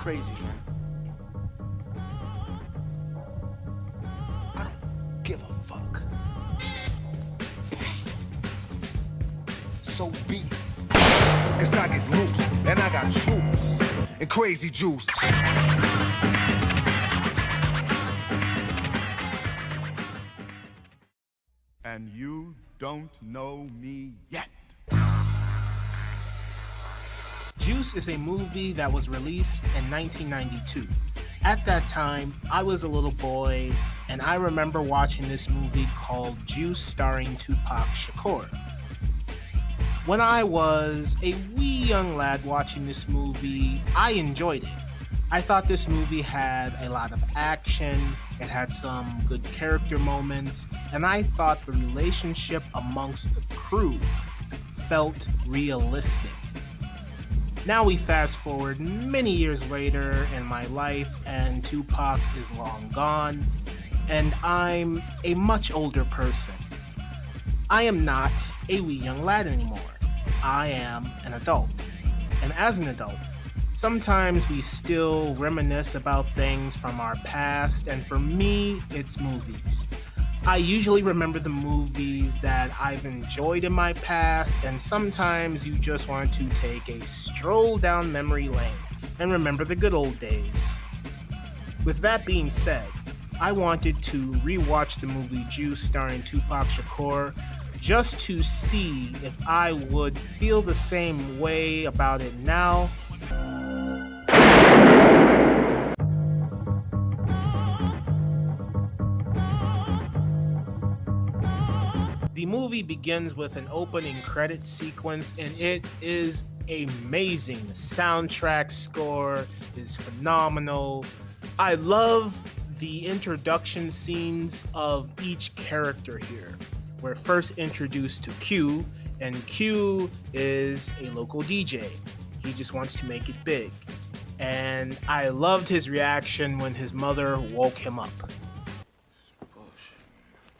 crazy, man. I don't give a fuck. So be it. Cause I get loose, and I got troops and crazy juice. And you don't know me yet. Juice is a movie that was released in 1992. At that time, I was a little boy, and I remember watching this movie called Juice starring Tupac Shakur. When I was a wee young lad watching this movie, I enjoyed it. I thought this movie had a lot of action, it had some good character moments, and I thought the relationship amongst the crew felt realistic. Now we fast forward many years later in my life, and Tupac is long gone, and I'm a much older person. I am not a wee young lad anymore. I am an adult. And as an adult, sometimes we still reminisce about things from our past, and for me, it's movies. I usually remember the movies that I've enjoyed in my past, and sometimes you just want to take a stroll down memory lane and remember the good old days. With that being said, I wanted to rewatch the movie Juice starring Tupac Shakur just to see if I would feel the same way about it now. The movie begins with an opening credit sequence, and it is amazing. The soundtrack score is phenomenal. I love the introduction scenes of each character here. We're first introduced to Q, and Q is a local DJ. He just wants to make it big. And I loved his reaction when his mother woke him up.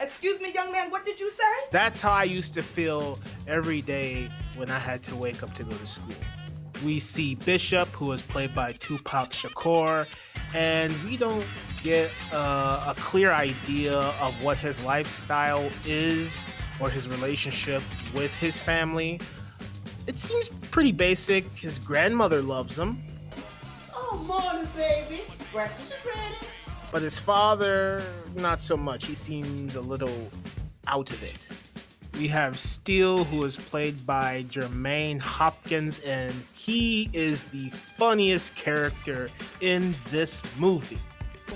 Excuse me, young man, what did you say? That's how I used to feel every day when I had to wake up to go to school. We see Bishop, who is played by Tupac Shakur, and we don't get a clear idea of what his lifestyle is or his relationship with his family. It seems pretty basic. His grandmother loves him. Oh, morning, baby. Breakfast is ready. But his father, not so much. He seems a little out of it. We have Steele, who is played by Jermaine Hopkins, and he is the funniest character in this movie. Yo,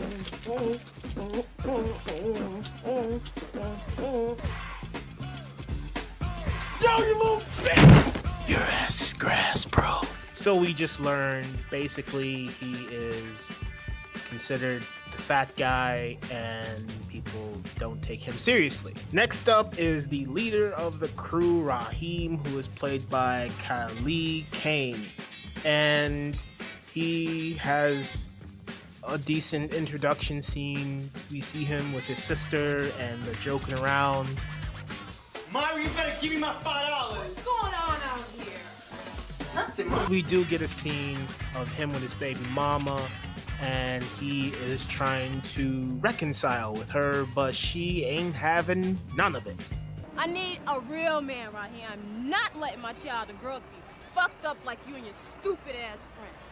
you little bitch! Your ass is grass, bro. So we just learned basically he is considered the fat guy and people don't take him seriously. Next up is the leader of the crew, Raheem, who is played by Khalid Kane. And he has a decent introduction scene. We see him with his sister and they're joking around. Myra, you better give me my $5. What's going on out here? Nothing, Mom. We do get a scene of him with his baby mama, and he is trying to reconcile with her, but she ain't having none of it. I need a real man right here. I'm not letting my child or girl be fucked up like you and your stupid ass friends.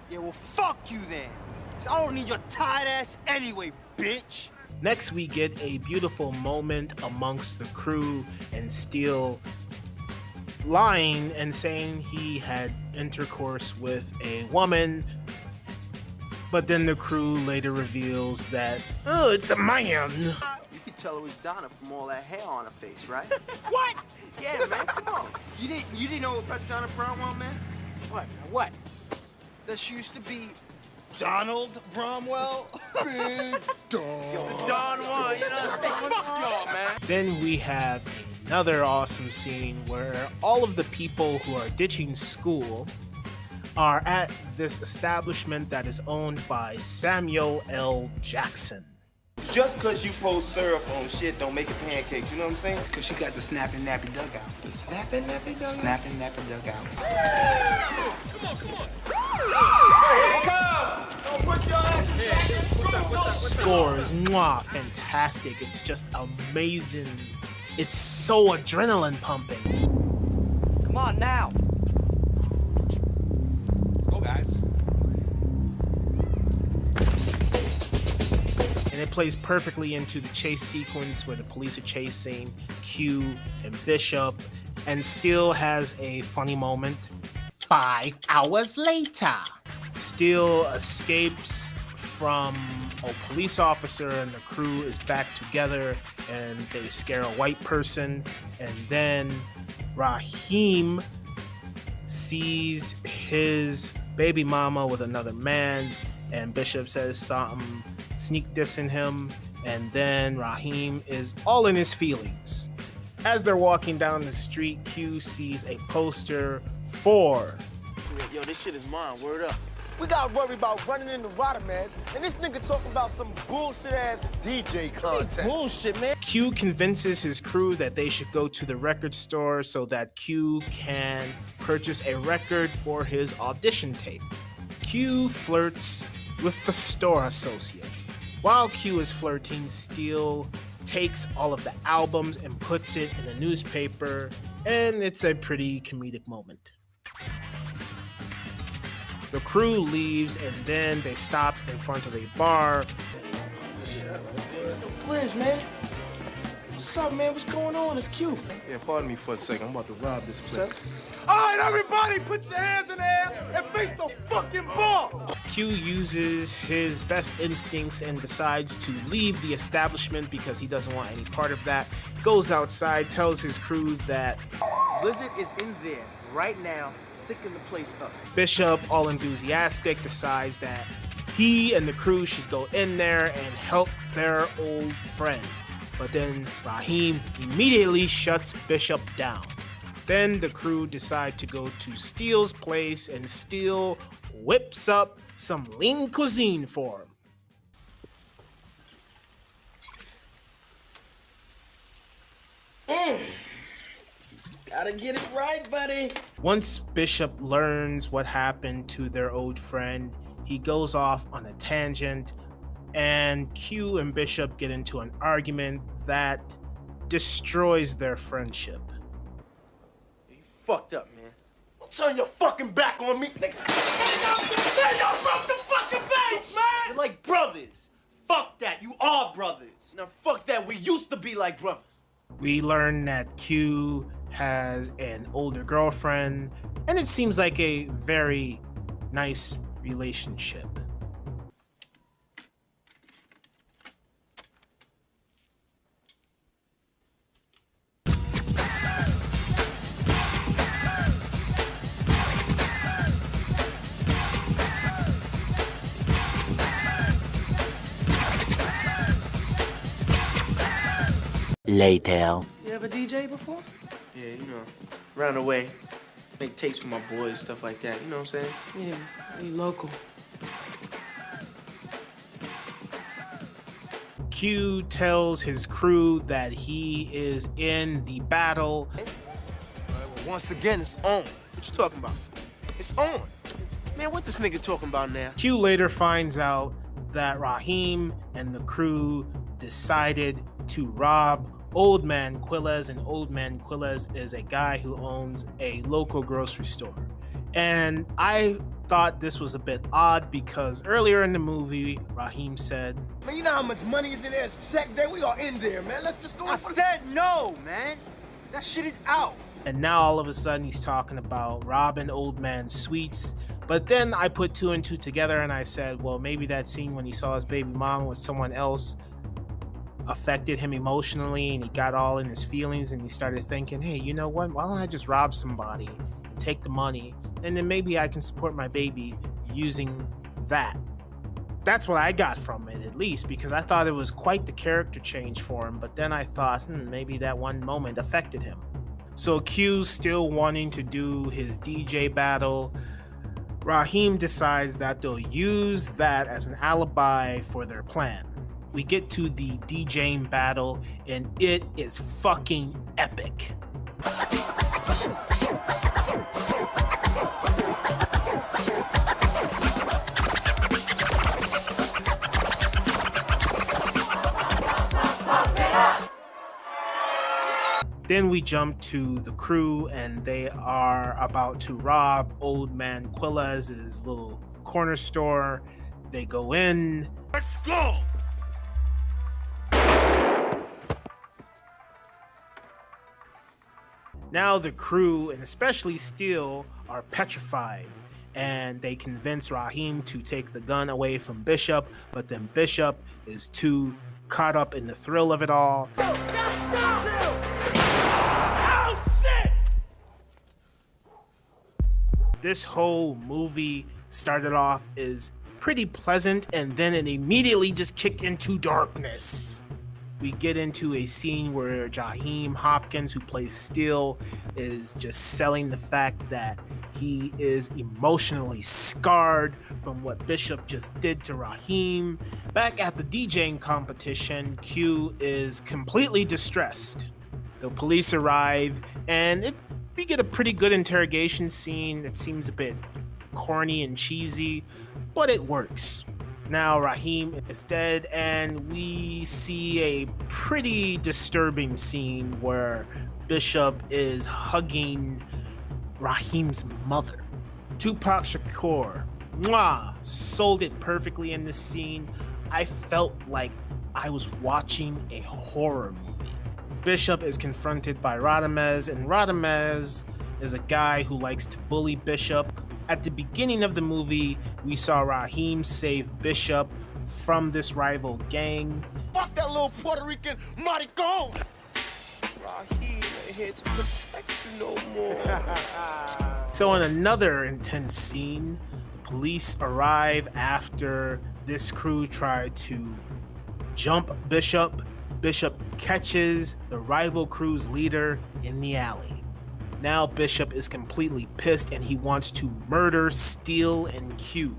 Yeah, well, fuck you then. 'Cause I don't need your tired ass anyway, bitch. Next, we get a beautiful moment amongst the crew and Steele lying and saying he had intercourse with a woman, but then the crew later reveals that, oh, it's a man. You could tell it was Donna from all that hair on her face, right? What? Yeah, man, come on. You didn't know about Donna Bromwell, man? What? That she used to be Donald Bromwell? Big Don. Don Juan, you know, fuck y'all, man. Then we have another awesome scene where all of the people who are ditching school are at this establishment that is owned by Samuel L. Jackson. Just cause you pour syrup on shit don't make it pancakes, you know what I'm saying? Cause she got the snapping nappy dugout. The snapping nappy dugout? Snapping nappy dugout. Don't put your ass in Scores, mwah, fantastic. It's just amazing. It's so adrenaline pumping. Come on now. Go, guys. And it plays perfectly into the chase sequence where the police are chasing Q and Bishop, and Steele has a funny moment. 5 hours later, Steele escapes from a police officer and the crew is back together and they scare a white person, and then Raheem sees his baby mama with another man, and Bishop says something sneak dissing him, and then Raheem is all in his feelings. As they're walking down the street, Q sees a poster for Yo, this shit is mine, word up. We gotta worry about running into Watermans, and this nigga talking about some bullshit-ass DJ content. Bullshit, man. Q convinces his crew that they should go to the record store so that Q can purchase a record for his audition tape. Q flirts with the store associate. While Q is flirting, Steele takes all of the albums and puts it in a newspaper, and it's a pretty comedic moment. The crew leaves, and then they stop in front of a bar. Liz, man. What's up, man? What's going on? It's cute. Yeah, pardon me for a second. I'm about to rob this place. All right, everybody, put your hands in the air and face the fucking bar. Q uses his best instincts and decides to leave the establishment because he doesn't want any part of that. Goes outside, tells his crew that Blizzard is in there right now, sticking the place up. Bishop, all enthusiastic, decides that he and the crew should go in there and help their old friend. But then Raheem immediately shuts Bishop down. Then the crew decide to go to Steele's place, and Steele whips up some lean cuisine for him. Gotta get it right, buddy. Once Bishop learns what happened to their old friend, he goes off on a tangent, and Q and Bishop get into an argument that destroys their friendship. You fucked up, man. Don't turn your fucking back on me, nigga. Hey, y'all broke the fucking banks, man! You're like brothers. Fuck that. You are brothers. Now fuck that. We used to be like brothers. We learn that Q has an older girlfriend, and it seems like a very nice relationship. Later. You ever DJ before? Yeah, you know, around the way. Make tapes for my boys, stuff like that. You know what I'm saying? Yeah, you local. Q tells his crew that he is in the battle. Once again, it's on. What you talking about? It's on. Man, what this nigga talking about now? Q later finds out that Raheem and the crew decided to rob Old Man Quilles, and Old Man Quilles is a guy who owns a local grocery store. And I thought this was a bit odd because earlier in the movie, Raheem said, Man, you know how much money is in there? Check day. We are in there, man. Let's just go. I said no, man. That shit is out. and now all of a sudden he's talking about robbing Old Man Sweets. But then I put two and two together and I said, well, maybe that scene when he saw his baby mom with someone else affected him emotionally and he got all in his feelings and he started thinking, hey, you know what? Why don't I just rob somebody and take the money and then maybe I can support my baby using that. That's what I got from it, at least, because I thought it was quite the character change for him. But then I thought, maybe that one moment affected him. So Q's still wanting to do his DJ battle. Raheem decides that they'll use that as an alibi for their plan. We get to the DJing battle, and it is fucking epic. Then we jump to the crew, and they are about to rob Old Man Quillez's little corner store. They go in. Let's go! Now the crew, and especially Steele, are petrified, and they convince Raheem to take the gun away from Bishop, but then Bishop is too caught up in the thrill of it all. This whole movie started off as pretty pleasant, and then it immediately just kicked into darkness. We get into a scene where Jaheim Hopkins, who plays Steele, is just selling the fact that he is emotionally scarred from what Bishop just did to Raheem. Back at the DJing competition, Q is completely distressed. The police arrive, and we get a pretty good interrogation scene that seems a bit corny and cheesy, but it works. Now Raheem is dead, and we see a pretty disturbing scene where Bishop is hugging Raheem's mother. Tupac Shakur, sold it perfectly in this scene. I felt like I was watching a horror movie. Bishop is confronted by Radamez, and Radamez is a guy who likes to bully Bishop. At the beginning of the movie, we saw Raheem save Bishop from this rival gang. Fuck that little Puerto Rican maricon! Raheem ain't here to protect you no more. So in another intense scene, the police arrive after this crew tried to jump Bishop. Bishop catches the rival crew's leader in the alley. Now Bishop is completely pissed, and he wants to murder Steele and Q.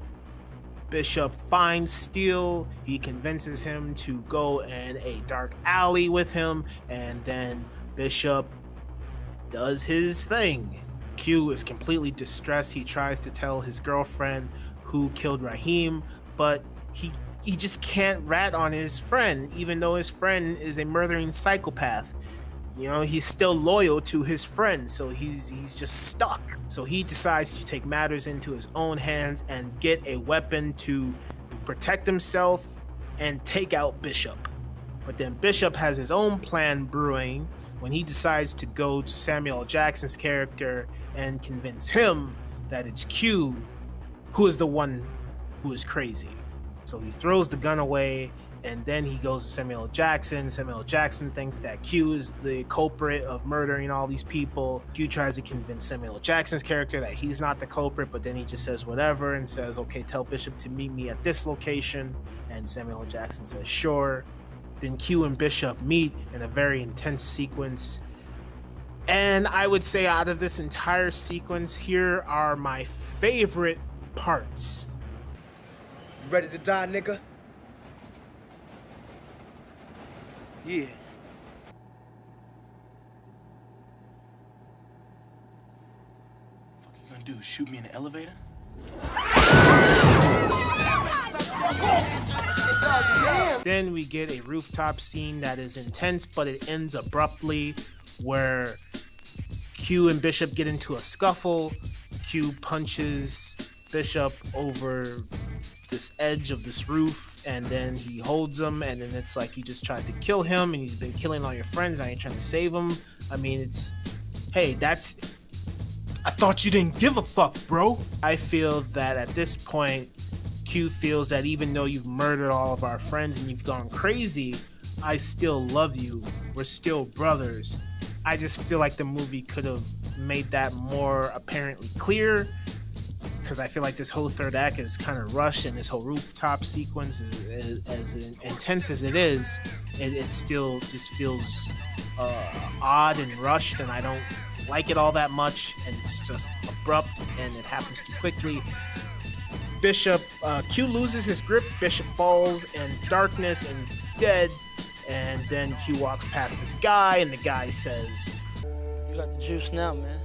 Bishop finds Steele, he convinces him to go in a dark alley with him, and then Bishop does his thing. Q is completely distressed. He tries to tell his girlfriend who killed Raheem, but he just can't rat on his friend, even though his friend is a murdering psychopath. You know, he's still loyal to his friend, so he's just stuck. So he decides to take matters into his own hands and get a weapon to protect himself and take out Bishop. But then Bishop has his own plan brewing when he decides to go to Samuel L. Jackson's character and convince him that it's Q who is the one who is crazy. So he throws the gun away, and then he goes to Samuel L. Jackson. Samuel L. Jackson thinks that Q is the culprit of murdering all these people. Q tries to convince Samuel L. Jackson's character that he's not the culprit, but then he just says whatever and says, okay, tell Bishop to meet me at this location. And Samuel L. Jackson says, sure. Then Q and Bishop meet in a very intense sequence. And I would say out of this entire sequence, here are my favorite parts. You ready to die, nigga? Yeah. Fuck you gonna do? Shoot me in the elevator? Then we get a rooftop scene that is intense, but it ends abruptly where Q and Bishop get into a scuffle. Q punches Bishop over this edge of this roof, and then he holds him, and then it's like you just tried to kill him, and he's been killing all your friends. I ain't trying to save him. I mean, I thought you didn't give a fuck, bro. I feel that at this point, Q feels that even though you've murdered all of our friends and you've gone crazy, I still love you. We're still brothers. I just feel like the movie could have made that more apparently clear, because I feel like this whole third act is kind of rushed, and this whole rooftop sequence is as intense as it is, it still just feels odd and rushed, and I don't like it all that much, and it's just abrupt, and it happens too quickly. Q loses his grip, Bishop falls in darkness, and dead. And then Q walks past this guy, and the guy says, You got the juice now, man.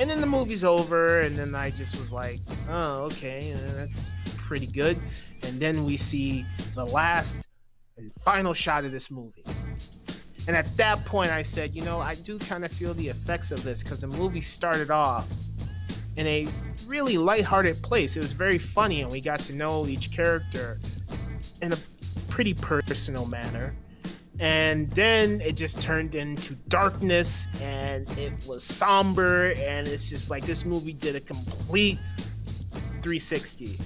and then the movie's over, and then I just was like, oh, okay, that's pretty good. And then we see the last and final shot of this movie. And at that point, I said, I do kind of feel the effects of this, because the movie started off in a really lighthearted place. It was very funny, and we got to know each character in a pretty personal manner. And then it just turned into darkness, and it was somber, and it's just like this movie did a complete 360.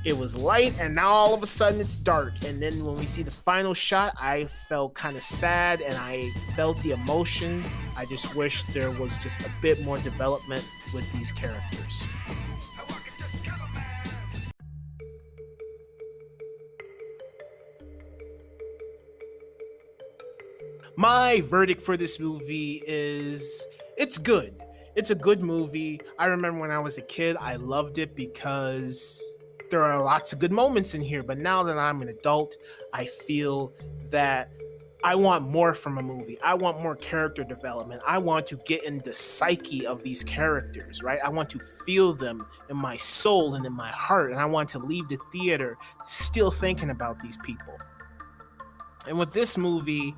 It was light, and now all of a sudden it's dark. And then when we see the final shot, I felt kind of sad, and I felt the emotion. I just wish there was just a bit more development with these characters. My verdict for this movie is it's good. It's a good movie. I remember when I was a kid, I loved it because there are lots of good moments in here. But now that I'm an adult, I feel that I want more from a movie. I want more character development. I want to get in the psyche of these characters, right? I want to feel them in my soul and in my heart. And I want to leave the theater still thinking about these people. And with this movie,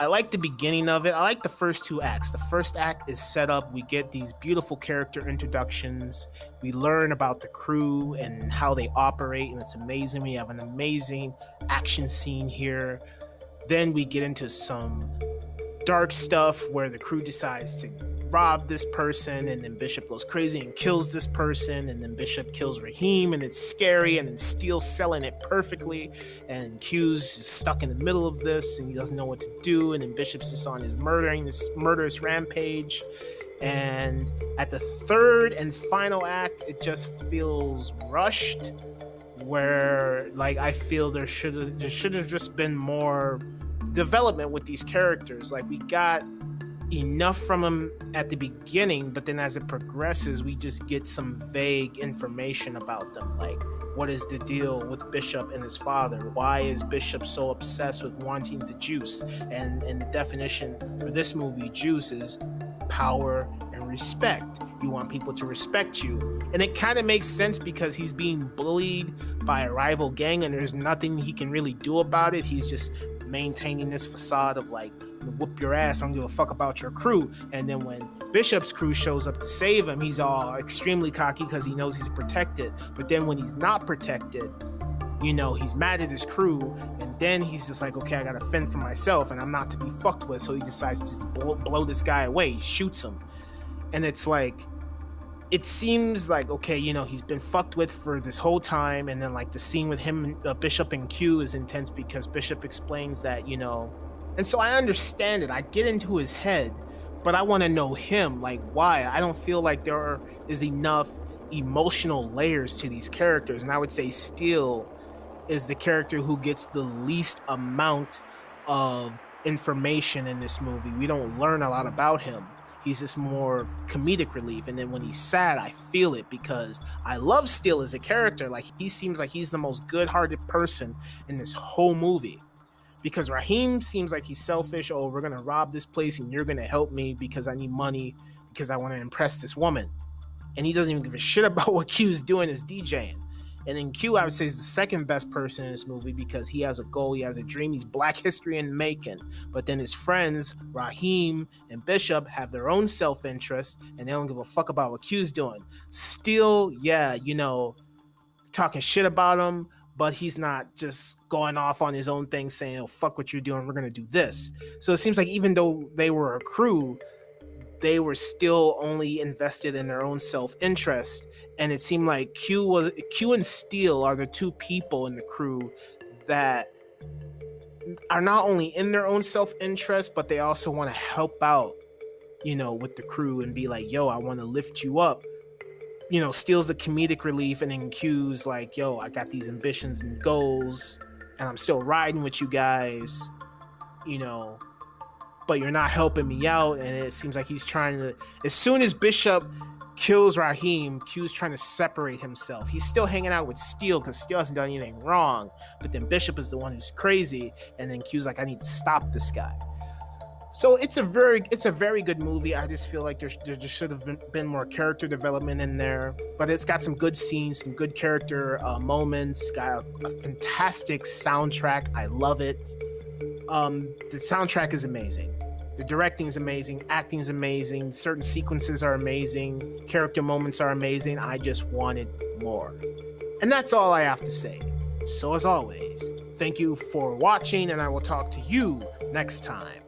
I like the beginning of it. I like the first two acts. The first act is set up. We get these beautiful character introductions. We learn about the crew and how they operate, and it's amazing. We have an amazing action scene here. Then we get into some dark stuff where the crew decides to rob this person, and then Bishop goes crazy and kills this person, and then Bishop kills Raheem, and it's scary, and then Steele's selling it perfectly, and Q's stuck in the middle of this, and he doesn't know what to do, and then Bishop's just on his murderous rampage. And at the third and final act, it just feels rushed, where like I feel there should have just been more development with these characters. Like, we got enough from them at the beginning, but then as it progresses, we just get some vague information about them. Like, what is the deal with Bishop and his father? Why is Bishop so obsessed with wanting the juice? And the definition for this movie, juice, is power and respect. You want people to respect you. And it kind of makes sense because he's being bullied by a rival gang, and there's nothing he can really do about it. He's just maintaining this facade of like, whoop your ass, I don't give a fuck about your crew. And then when Bishop's crew shows up to save him, he's all extremely cocky because he knows he's protected. But then when he's not protected, he's mad at his crew, and then he's just like, okay, I gotta fend for myself, and I'm not to be fucked with. So he decides to just blow this guy away. He shoots him. And it's like, it seems like, okay, he's been fucked with for this whole time. And then like the scene with him, Bishop and Q, is intense because Bishop explains that, and so I understand it. I get into his head, but I want to know him. Like, why? I don't feel like there is enough emotional layers to these characters. And I would say Steele is the character who gets the least amount of information in this movie. We don't learn a lot about him. He's just more comedic relief. And then when he's sad, I feel it because I love Steele as a character. Like, he seems like he's the most good-hearted person in this whole movie. Because Raheem seems like he's selfish. Oh, we're going to rob this place and you're going to help me because I need money, because I want to impress this woman. And he doesn't even give a shit about what Q's doing as DJing. And then Q, I would say, is the second best person in this movie because he has a goal, he has a dream, he's Black history in the making. But then his friends, Raheem and Bishop, have their own self-interest and they don't give a fuck about what Q's doing. Steele, yeah, talking shit about him, but he's not just going off on his own thing saying, oh, fuck what you're doing, we're going to do this. So it seems like even though they were a crew, they were still only invested in their own self-interest. And it seemed like Q and Steele are the two people in the crew that are not only in their own self-interest, but they also want to help out, with the crew and be like, yo, I want to lift you up. Steele's the comedic relief, and then Q's like, yo, I got these ambitions and goals, and I'm still riding with you guys, but you're not helping me out. And it seems like he's trying to, as soon as Bishop kills Raheem, Q's trying to separate himself. He's still hanging out with Steele because Steele hasn't done anything wrong. But then Bishop is the one who's crazy, and then Q's like, I need to stop this guy. So it's a very good movie. I just feel like there just should have been more character development in there. But it's got some good scenes, some good character moments. Got a fantastic soundtrack. I love it. The soundtrack is amazing. The directing is amazing. Acting is amazing. Certain sequences are amazing. Character moments are amazing. I just wanted more. And that's all I have to say. So as always, thank you for watching, and I will talk to you next time.